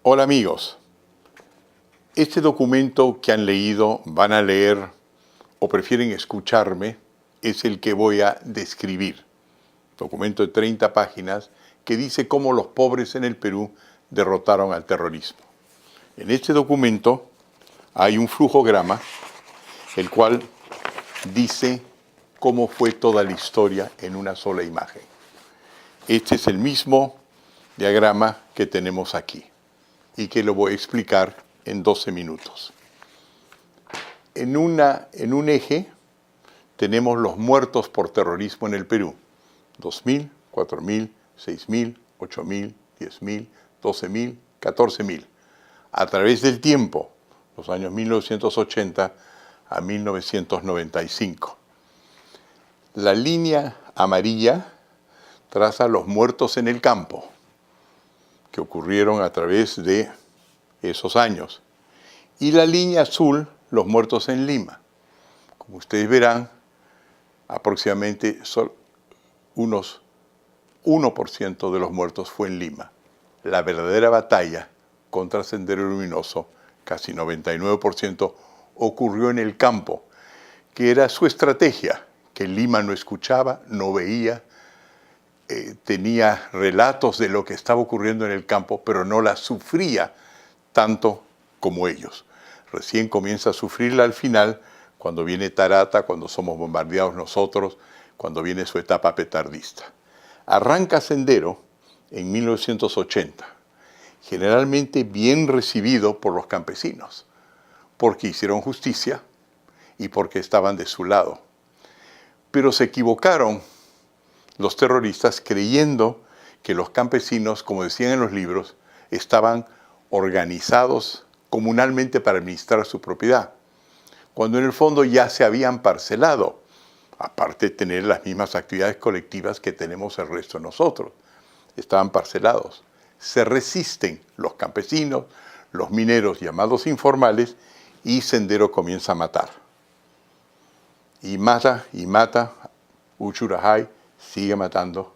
Hola amigos, este documento que han leído, van a leer o prefieren escucharme es el que voy a describir. Documento de 30 páginas que dice cómo los pobres en el Perú derrotaron al terrorismo. En este documento hay un flujograma, el cual dice cómo fue toda la historia en una sola imagen. Este es el mismo diagrama que tenemos aquí y que lo voy a explicar en 12 minutos. En un eje tenemos los muertos por terrorismo en el Perú. 2.000, 4.000, 6.000, 8.000, 10.000, 12.000, 14.000. A través del tiempo, los años 1980 a 1995. La línea amarilla traza los muertos en el campo, que ocurrieron a través de esos años. Y la línea azul, los muertos en Lima. Como ustedes verán, aproximadamente unos 1% de los muertos fue en Lima. La verdadera batalla contra Sendero Luminoso, casi 99%, ocurrió en el campo, que era su estrategia, que Lima no escuchaba, no veía, tenía relatos de lo que estaba ocurriendo en el campo, pero no la sufría tanto como ellos. Recién comienza a sufrirla al final, cuando viene Tarata, cuando somos bombardeados nosotros, cuando viene su etapa petardista. Arranca Sendero en 1980, generalmente bien recibido por los campesinos, porque hicieron justicia y porque estaban de su lado. Pero se equivocaron los terroristas creyendo que los campesinos, como decían en los libros, estaban organizados comunalmente para administrar su propiedad, cuando en el fondo ya se habían parcelado, aparte de tener las mismas actividades colectivas que tenemos el resto de nosotros. Estaban parcelados. Se resisten los campesinos, los mineros llamados informales, y Sendero comienza a matar. Y mata, Uchurajay sigue matando,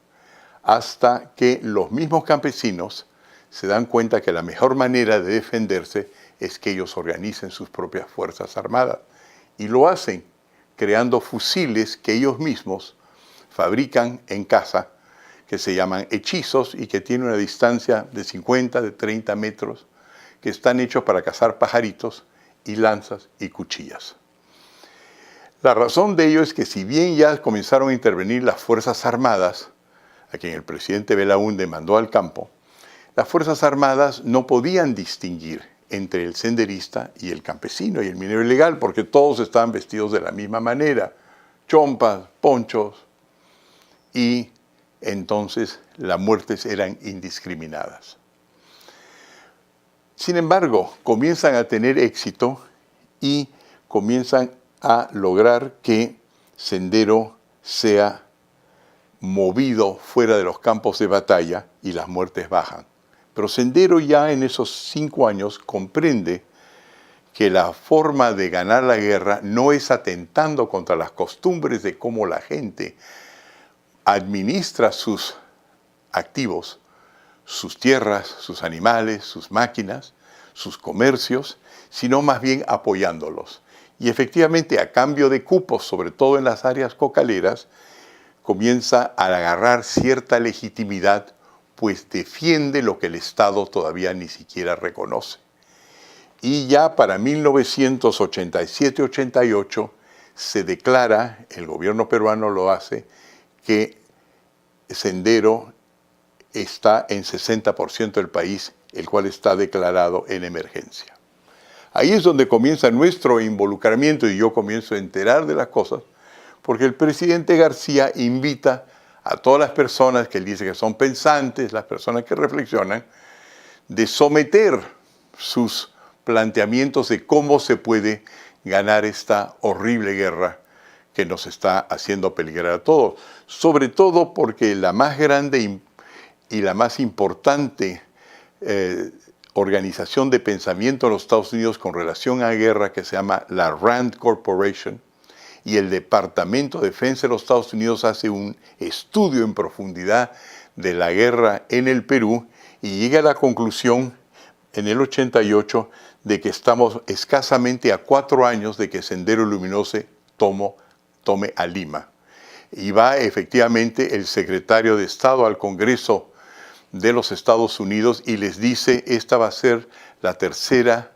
hasta que los mismos campesinos se dan cuenta que la mejor manera de defenderse es que ellos organicen sus propias fuerzas armadas. Y lo hacen creando fusiles que ellos mismos fabrican en casa, que se llaman hechizos y que tienen una distancia de 50, de 30 metros, que están hechos para cazar pajaritos y lanzas y cuchillas. La razón de ello es que si bien ya comenzaron a intervenir las Fuerzas Armadas, a quien el presidente Belaúnde mandó al campo, las Fuerzas Armadas no podían distinguir entre el senderista y el campesino y el minero ilegal, porque todos estaban vestidos de la misma manera, chompas, ponchos, y entonces las muertes eran indiscriminadas. Sin embargo, comienzan a tener éxito y comienzan a lograr que Sendero sea movido fuera de los campos de batalla y las muertes bajan. Pero Sendero ya en esos 5 años comprende que la forma de ganar la guerra no es atentando contra las costumbres de cómo la gente administra sus activos, sus tierras, sus animales, sus máquinas, sus comercios, sino más bien apoyándolos. Y efectivamente, a cambio de cupos, sobre todo en las áreas cocaleras, comienza a agarrar cierta legitimidad, pues defiende lo que el Estado todavía ni siquiera reconoce. Y ya para 1987-88 se declara, el gobierno peruano lo hace, que Sendero está en 60% del país, el cual está declarado en emergencia. Ahí es donde comienza nuestro involucramiento y yo comienzo a enterar de las cosas, porque el presidente García invita a todas las personas que él dice que son pensantes, las personas que reflexionan, de someter sus planteamientos de cómo se puede ganar esta horrible guerra que nos está haciendo peligrar a todos. Sobre todo porque la más grande y la más importante organización de pensamiento en los Estados Unidos con relación a guerra, que se llama la Rand Corporation, y el Departamento de Defensa de los Estados Unidos hace un estudio en profundidad de la guerra en el Perú y llega a la conclusión en el 88 de que estamos escasamente a 4 años de que Sendero Luminoso tome a Lima. Y va efectivamente el secretario de Estado al Congreso de los Estados Unidos y les dice, esta va a ser la tercera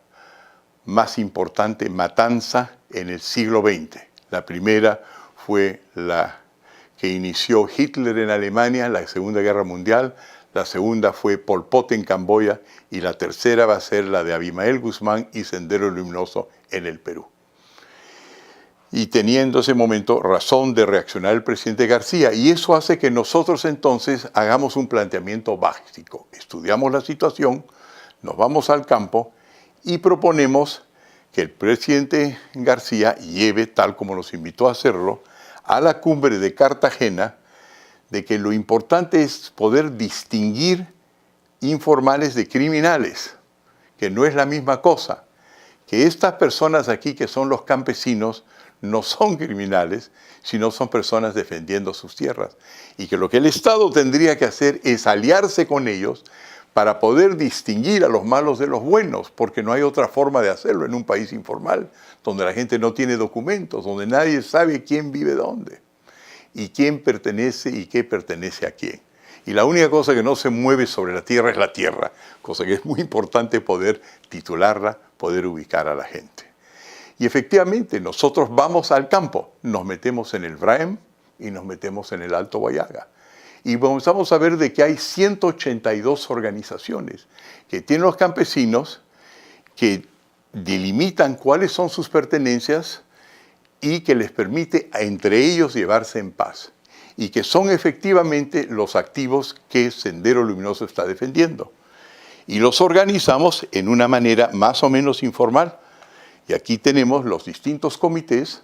más importante matanza en el siglo XX. La primera fue la que inició Hitler en Alemania, la Segunda Guerra Mundial. La segunda fue Pol Pot en Camboya y la tercera va a ser la de Abimael Guzmán y Sendero Luminoso en el Perú. Y teniendo ese momento razón de reaccionar el presidente García, y eso hace que nosotros entonces hagamos un planteamiento básico. Estudiamos la situación, nos vamos al campo y proponemos que el presidente García lleve, tal como nos invitó a hacerlo, a la cumbre de Cartagena, de que lo importante es poder distinguir informales de criminales, que no es la misma cosa, que estas personas aquí que son los campesinos no son criminales, sino son personas defendiendo sus tierras, y que lo que el Estado tendría que hacer es aliarse con ellos para poder distinguir a los malos de los buenos, porque no hay otra forma de hacerlo en un país informal, donde la gente no tiene documentos, donde nadie sabe quién vive dónde y quién pertenece y qué pertenece a quién. Y la única cosa que no se mueve sobre la tierra es la tierra, cosa que es muy importante poder titularla, poder ubicar a la gente. Y efectivamente nosotros vamos al campo, nos metemos en el Braem y nos metemos en el Alto Huallaga. Y comenzamos a ver de que hay 182 organizaciones que tienen los campesinos que delimitan cuáles son sus pertenencias y que les permite entre ellos llevarse en paz, y que son efectivamente los activos que Sendero Luminoso está defendiendo. Y los organizamos en una manera más o menos informal. Y aquí tenemos los distintos comités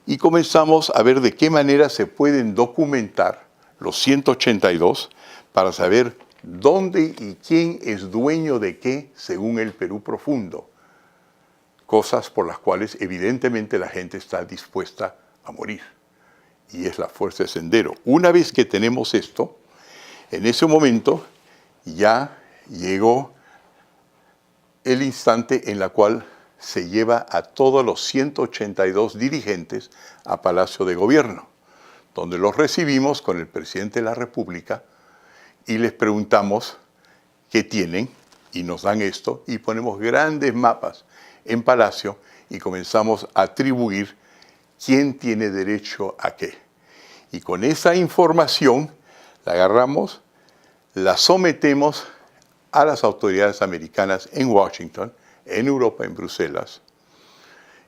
y comenzamos a ver de qué manera se pueden documentar los 182 para saber dónde y quién es dueño de qué según el Perú profundo. Cosas por las cuales evidentemente la gente está dispuesta a morir. Y es la fuerza de Sendero. Una vez que tenemos esto, en ese momento ya llegó el instante en la cual se lleva a todos los 182 dirigentes a Palacio de Gobierno, donde los recibimos con el presidente de la República y les preguntamos qué tienen y nos dan esto y ponemos grandes mapas en Palacio y comenzamos a atribuir quién tiene derecho a qué. Y con esa información la agarramos, la sometemos a las autoridades americanas en Washington, en Europa, en Bruselas,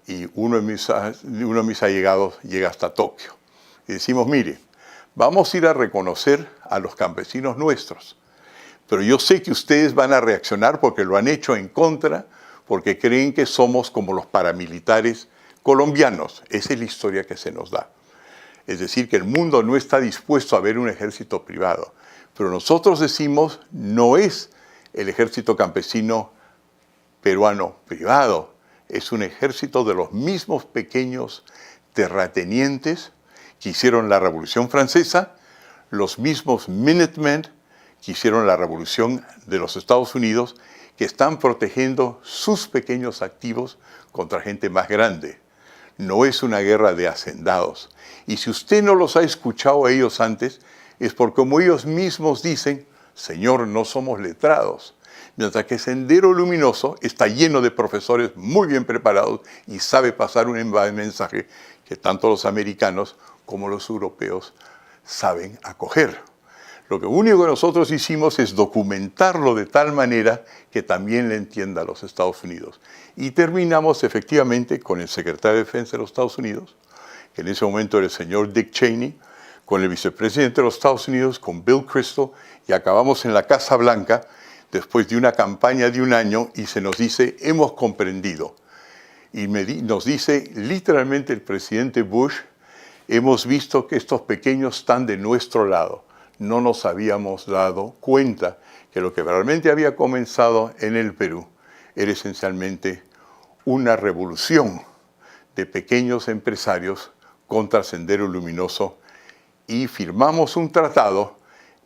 y uno de mis allegados llega hasta Tokio. Y decimos, mire, vamos a ir a reconocer a los campesinos nuestros, pero yo sé que ustedes van a reaccionar porque lo han hecho en contra, porque creen que somos como los paramilitares colombianos. Esa es la historia que se nos da. Es decir, que el mundo no está dispuesto a ver un ejército privado. Pero nosotros decimos, no es el ejército campesino peruano privado, es un ejército de los mismos pequeños terratenientes que hicieron la Revolución Francesa, los mismos Minutemen que hicieron la Revolución de los Estados Unidos, que están protegiendo sus pequeños activos contra gente más grande. No es una guerra de hacendados. Y si usted no los ha escuchado a ellos antes, es porque como ellos mismos dicen, Señor, no somos letrados. Mientras que Sendero Luminoso está lleno de profesores muy bien preparados y sabe pasar un mensaje que tanto los americanos como los europeos saben acoger. Lo único que nosotros hicimos es documentarlo de tal manera que también le entienda a los Estados Unidos. Y terminamos efectivamente con el secretario de Defensa de los Estados Unidos, que en ese momento era el señor Dick Cheney, con el vicepresidente de los Estados Unidos, con Bill Kristol, y acabamos en la Casa Blanca después de una campaña de un año y se nos dice, hemos comprendido. Y nos dice literalmente el presidente Bush, hemos visto que estos pequeños están de nuestro lado. No nos habíamos dado cuenta que lo que realmente había comenzado en el Perú era esencialmente una revolución de pequeños empresarios contra Sendero Luminoso y firmamos un tratado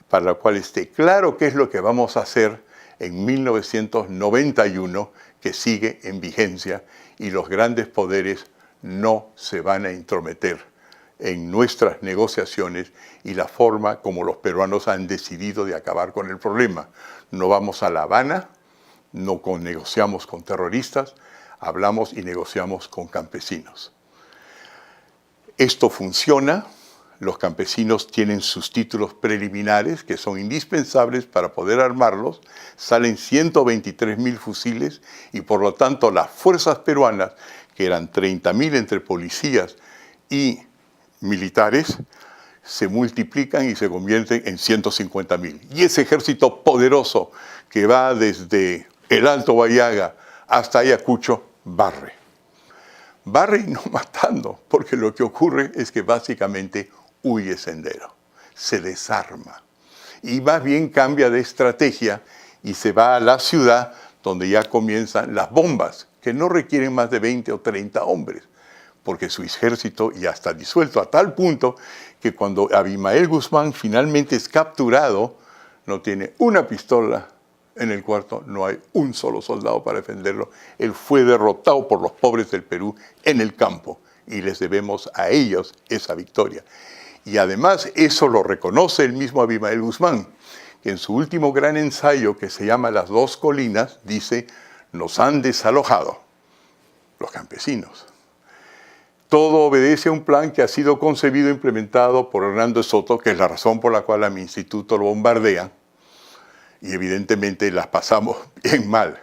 para el cual esté claro qué es lo que vamos a hacer en 1991 que sigue en vigencia y los grandes poderes no se van a intrometer en nuestras negociaciones y la forma como los peruanos han decidido de acabar con el problema. No vamos a La Habana, no negociamos con terroristas, hablamos y negociamos con campesinos. Esto funciona, los campesinos tienen sus títulos preliminares que son indispensables para poder armarlos, salen 123.000 fusiles y por lo tanto las fuerzas peruanas, que eran 30.000 entre policías y militares, se multiplican y se convierten en 150.000. Y ese ejército poderoso que va desde el Alto Bayaga hasta Ayacucho, barre. Barre y no matando, porque lo que ocurre es que básicamente huye sendero, se desarma. Y más bien cambia de estrategia y se va a la ciudad donde ya comienzan las bombas, que no requieren más de 20 o 30 hombres, porque su ejército ya está disuelto a tal punto que cuando Abimael Guzmán finalmente es capturado, no tiene una pistola en el cuarto, no hay un solo soldado para defenderlo. Él fue derrotado por los pobres del Perú en el campo y les debemos a ellos esa victoria. Y además eso lo reconoce el mismo Abimael Guzmán, que en su último gran ensayo que se llama Las Dos Colinas, dice, nos han desalojado los campesinos. Todo obedece a un plan que ha sido concebido e implementado por Hernando Soto, que es la razón por la cual a mi instituto lo bombardean, y evidentemente las pasamos bien mal.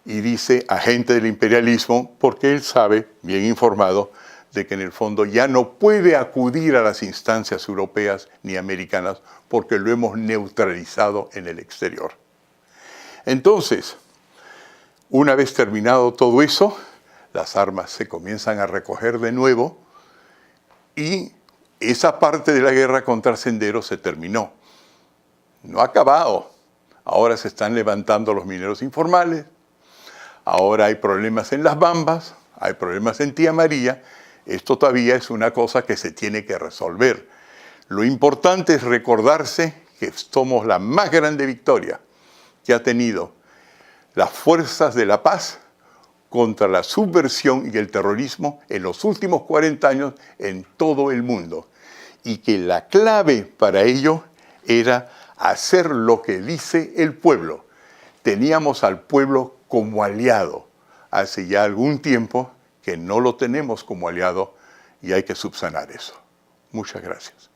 Y dice agente del imperialismo, porque él sabe, bien informado, de que en el fondo ya no puede acudir a las instancias europeas ni americanas porque lo hemos neutralizado en el exterior. Entonces, una vez terminado todo eso, las armas se comienzan a recoger de nuevo y esa parte de la guerra contra Sendero se terminó. No ha acabado. Ahora se están levantando los mineros informales, ahora hay problemas en Las Bambas, hay problemas en Tía María. Esto todavía es una cosa que se tiene que resolver. Lo importante es recordarse que somos la más grande victoria que ha tenido las fuerzas de la paz contra la subversión y el terrorismo en los últimos 40 años en todo el mundo. Y que la clave para ello era hacer lo que dice el pueblo. Teníamos al pueblo como aliado. Hace ya algún tiempo que no lo tenemos como aliado y hay que subsanar eso. Muchas gracias.